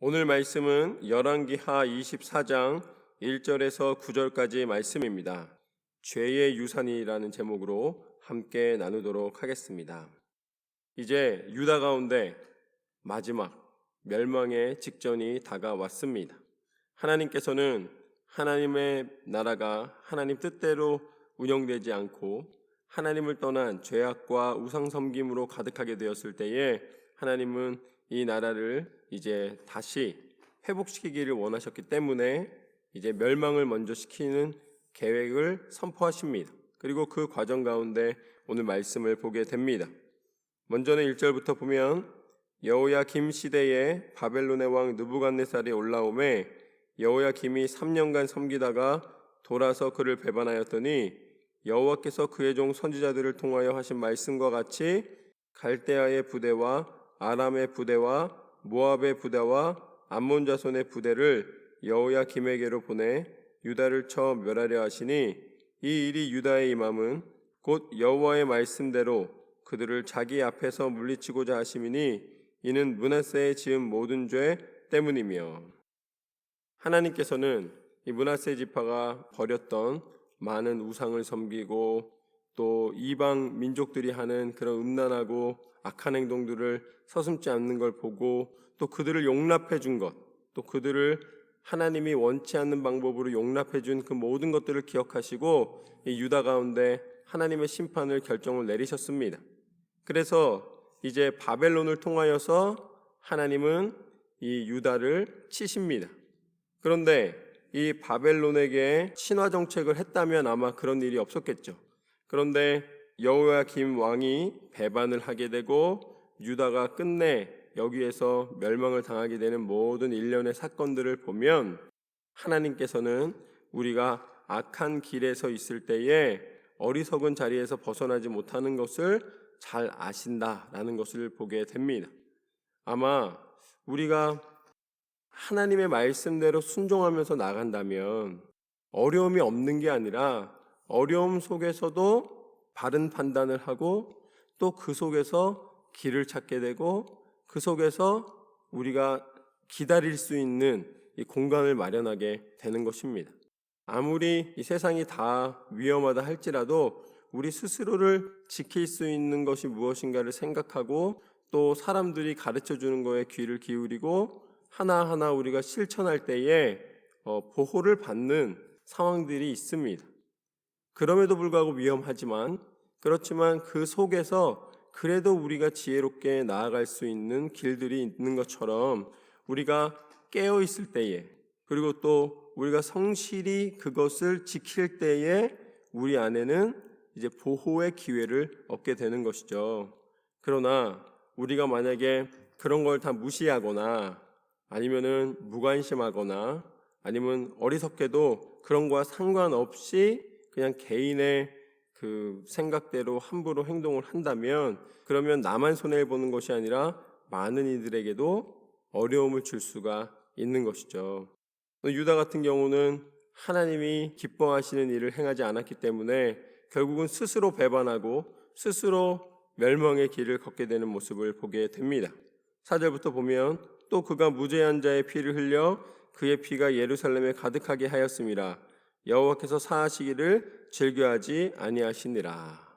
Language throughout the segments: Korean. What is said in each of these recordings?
오늘 말씀은 열왕기하 24장 1절에서 9절까지의 말씀입니다. 죄의 유산이라는 제목으로 함께 나누도록 하겠습니다. 이제 유다 가운데 마지막 멸망의 직전이 다가왔습니다. 하나님께서는 하나님의 나라가 하나님 뜻대로 운영되지 않고 하나님을 떠난 죄악과 우상섬김으로 가득하게 되었을 때에 하나님은 이 나라를 이제 다시 회복시키기를 원하셨기 때문에 이제 멸망을 먼저 시키는 계획을 선포하십니다. 그리고 그 과정 가운데 오늘 말씀을 보게 됩니다. 먼저는 1절부터 보면 여호야김 시대에 바벨론의 왕 느부갓네살이 올라오매 여호야김이 3년간 섬기다가 돌아서 그를 배반하였더니 여호와께서 그의 종 선지자들을 통하여 하신 말씀과 같이 갈대아의 부대와 아람의 부대와 모압의 부대와 암몬 자손의 부대를 여호야김에게로 보내 유다를 쳐 멸하려 하시니 이 일이 유다의 임함은 곧 여호와의 말씀대로 그들을 자기 앞에서 물리치고자 하심이니 이는 므낫세의 지은 모든 죄 때문이며. 하나님께서는 이 므낫세 지파가 버렸던 많은 우상을 섬기고 또 이방 민족들이 하는 그런 음란하고 악한 행동들을 서슴지 않는 걸 보고 또 그들을 용납해 준 것, 또 그들을 하나님이 원치 않는 방법으로 용납해 준 그 모든 것들을 기억하시고 이 유다 가운데 하나님의 심판을 결정을 내리셨습니다. 그래서 이제 바벨론을 통하여서 하나님은 이 유다를 치십니다. 그런데 이 바벨론에게 친화 정책을 했다면 아마 그런 일이 없었겠죠. 그런데 여호야김 왕이 배반을 하게 되고 유다가 끝내 여기에서 멸망을 당하게 되는 모든 일련의 사건들을 보면 하나님께서는 우리가 악한 길에 서 있을 때에 어리석은 자리에서 벗어나지 못하는 것을 잘 아신다라는 것을 보게 됩니다. 아마 우리가 하나님의 말씀대로 순종하면서 나간다면 어려움이 없는 게 아니라 어려움 속에서도 바른 판단을 하고 또 그 속에서 길을 찾게 되고 그 속에서 우리가 기다릴 수 있는 이 공간을 마련하게 되는 것입니다. 아무리 이 세상이 다 위험하다 할지라도 우리 스스로를 지킬 수 있는 것이 무엇인가를 생각하고 또 사람들이 가르쳐주는 거에 귀를 기울이고 하나하나 우리가 실천할 때에 보호를 받는 상황들이 있습니다. 그럼에도 불구하고 위험하지만 그렇지만 그 속에서 그래도 우리가 지혜롭게 나아갈 수 있는 길들이 있는 것처럼 우리가 깨어 있을 때에 그리고 또 우리가 성실히 그것을 지킬 때에 우리 안에는 이제 보호의 기회를 얻게 되는 것이죠. 그러나 우리가 만약에 그런 걸 다 무시하거나 아니면은 무관심하거나 아니면 어리석게도 그런 거와 상관없이 그냥 개인의 그 생각대로 함부로 행동을 한다면 그러면 나만 손해를 보는 것이 아니라 많은 이들에게도 어려움을 줄 수가 있는 것이죠. 유다 같은 경우는 하나님이 기뻐하시는 일을 행하지 않았기 때문에 결국은 스스로 배반하고 스스로 멸망의 길을 걷게 되는 모습을 보게 됩니다. 4절부터 보면 또 그가 무죄한 자의 피를 흘려 그의 피가 예루살렘에 가득하게 하였음이라 여호와께서 사하시기를 즐겨하지 아니하시니라.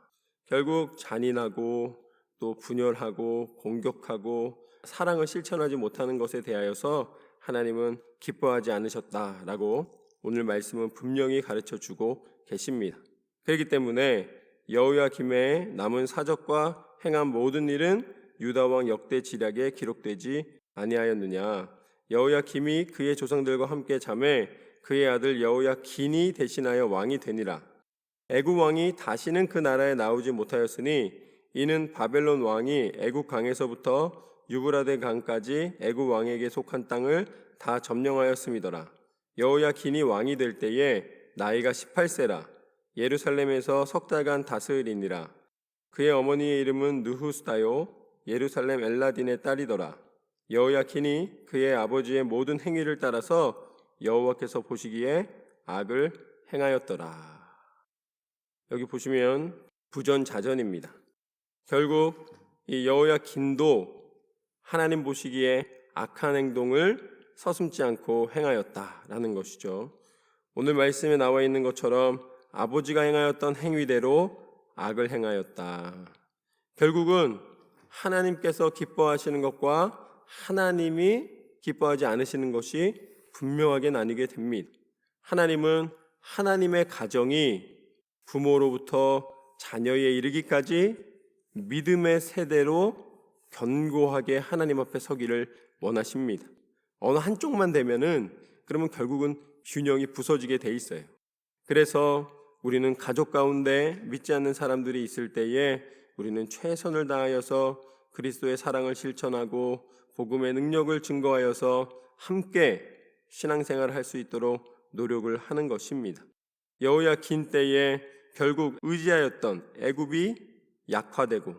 결국 잔인하고 또 분열하고 공격하고 사랑을 실천하지 못하는 것에 대하여서 하나님은 기뻐하지 않으셨다라고 오늘 말씀은 분명히 가르쳐주고 계십니다. 그렇기 때문에 여호야김의 남은 사적과 행한 모든 일은 유다왕 역대 지략에 기록되지 아니하였느냐. 여호야김이 그의 조상들과 함께 잠에 그의 아들 여호야긴이 대신하여 왕이 되니라. 애굽 왕이 다시는 그 나라에 나오지 못하였으니 이는 바벨론 왕이 애굽 강에서부터 유브라데 강까지 애굽 왕에게 속한 땅을 다 점령하였음이더라. 여호야긴이 왕이 될 때에 나이가 18세라. 예루살렘에서 석 달간 다스리니라. 그의 어머니의 이름은 느후스다요 예루살렘 엘라딘의 딸이더라. 여호야긴이 그의 아버지의 모든 행위를 따라서 여호와께서 보시기에 악을 행하였더라. 여기 보시면 부전자전입니다. 결국 이 여호야긴도 하나님 보시기에 악한 행동을 서슴지 않고 행하였다라는 것이죠. 오늘 말씀에 나와 있는 것처럼 아버지가 행하였던 행위대로 악을 행하였다. 결국은 하나님께서 기뻐하시는 것과 하나님이 기뻐하지 않으시는 것이 분명하게 나뉘게 됩니다. 하나님은 하나님의 가정이 부모로부터 자녀에 이르기까지 믿음의 세대로 견고하게 하나님 앞에 서기를 원하십니다. 어느 한쪽만 되면은 그러면 결국은 균형이 부서지게 돼 있어요. 그래서 우리는 가족 가운데 믿지 않는 사람들이 있을 때에 우리는 최선을 다하여서 그리스도의 사랑을 실천하고 복음의 능력을 증거하여서 함께 신앙생활을 할 수 있도록 노력을 하는 것입니다. 여호야긴 때에 결국 의지하였던 애굽이 약화되고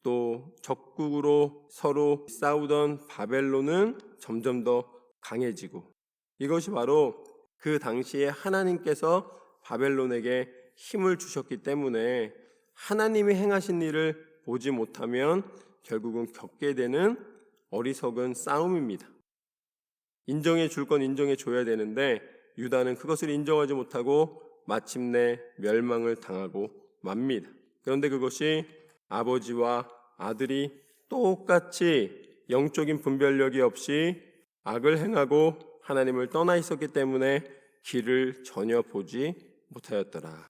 또 적국으로 서로 싸우던 바벨론은 점점 더 강해지고, 이것이 바로 그 당시에 하나님께서 바벨론에게 힘을 주셨기 때문에 하나님이 행하신 일을 보지 못하면 결국은 겪게 되는 어리석은 싸움입니다. 인정해 줄 건 인정해 줘야 되는데 유다는 그것을 인정하지 못하고 마침내 멸망을 당하고 맙니다. 그런데 그것이 아버지와 아들이 똑같이 영적인 분별력이 없이 악을 행하고 하나님을 떠나 있었기 때문에 길을 전혀 보지 못하였더라.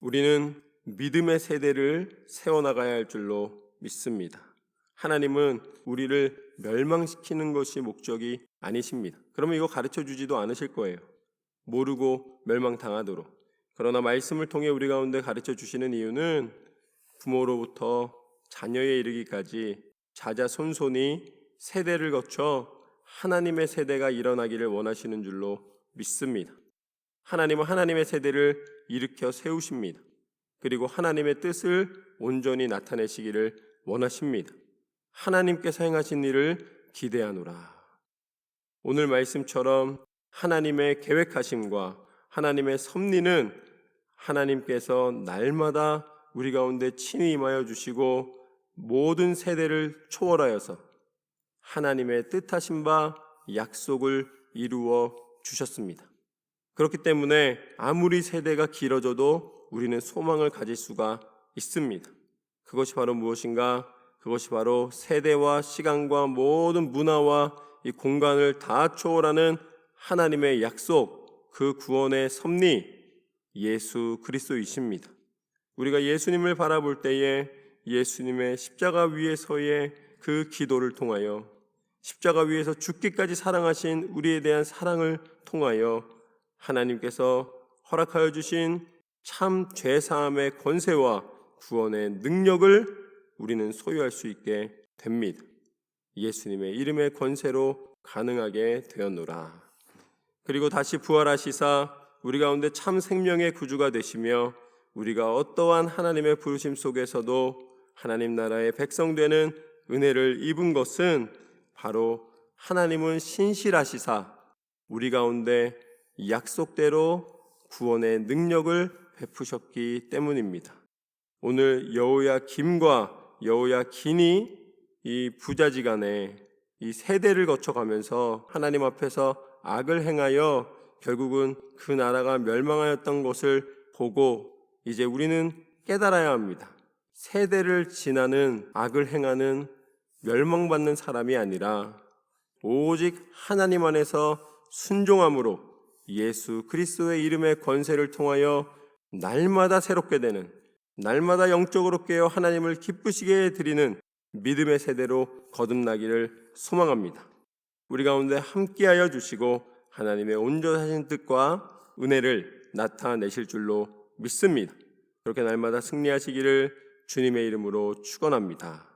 우리는 믿음의 세대를 세워나가야 할 줄로 믿습니다. 하나님은 우리를 멸망시키는 것이 목적이 아니십니다. 그러면 이거 가르쳐 주지도 않으실 거예요. 모르고 멸망당하도록. 그러나 말씀을 통해 우리 가운데 가르쳐 주시는 이유는 부모로부터 자녀에 이르기까지 자자손손이 세대를 거쳐 하나님의 세대가 일어나기를 원하시는 줄로 믿습니다. 하나님은 하나님의 세대를 일으켜 세우십니다. 그리고 하나님의 뜻을 온전히 나타내시기를 원하십니다. 하나님께서 행하신 일을 기대하노라. 오늘 말씀처럼 하나님의 계획하심과 하나님의 섭리는 하나님께서 날마다 우리 가운데 친히 임하여 주시고 모든 세대를 초월하여서 하나님의 뜻하신 바 약속을 이루어 주셨습니다. 그렇기 때문에 아무리 세대가 길어져도 우리는 소망을 가질 수가 있습니다. 그것이 바로 무엇인가? 그것이 바로 세대와 시간과 모든 문화와 이 공간을 다 초월하는 하나님의 약속, 그 구원의 섭리, 예수 그리스도이십니다. 우리가 예수님을 바라볼 때에 예수님의 십자가 위에서의 그 기도를 통하여, 십자가 위에서 죽기까지 사랑하신 우리에 대한 사랑을 통하여 하나님께서 허락하여 주신 참 죄사함의 권세와 구원의 능력을 우리는 소유할 수 있게 됩니다. 예수님의 이름의 권세로 가능하게 되었노라. 그리고 다시 부활하시사 우리 가운데 참 생명의 구주가 되시며 우리가 어떠한 하나님의 부르심 속에서도 하나님 나라의 백성 되는 은혜를 입은 것은 바로 하나님은 신실하시사 우리 가운데 약속대로 구원의 능력을 베푸셨기 때문입니다. 오늘 여호야김과 여호야긴이 이 부자지간에 이 세대를 거쳐가면서 하나님 앞에서 악을 행하여 결국은 그 나라가 멸망하였던 것을 보고 이제 우리는 깨달아야 합니다. 세대를 지나는 악을 행하는 멸망받는 사람이 아니라 오직 하나님 안에서 순종함으로 예수 그리스도의 이름의 권세를 통하여 날마다 새롭게 되는, 날마다 영적으로 깨어 하나님을 기쁘시게 드리는 믿음의 세대로 거듭나기를 소망합니다. 우리 가운데 함께하여 주시고 하나님의 온전하신 뜻과 은혜를 나타내실 줄로 믿습니다. 그렇게 날마다 승리하시기를 주님의 이름으로 축원합니다.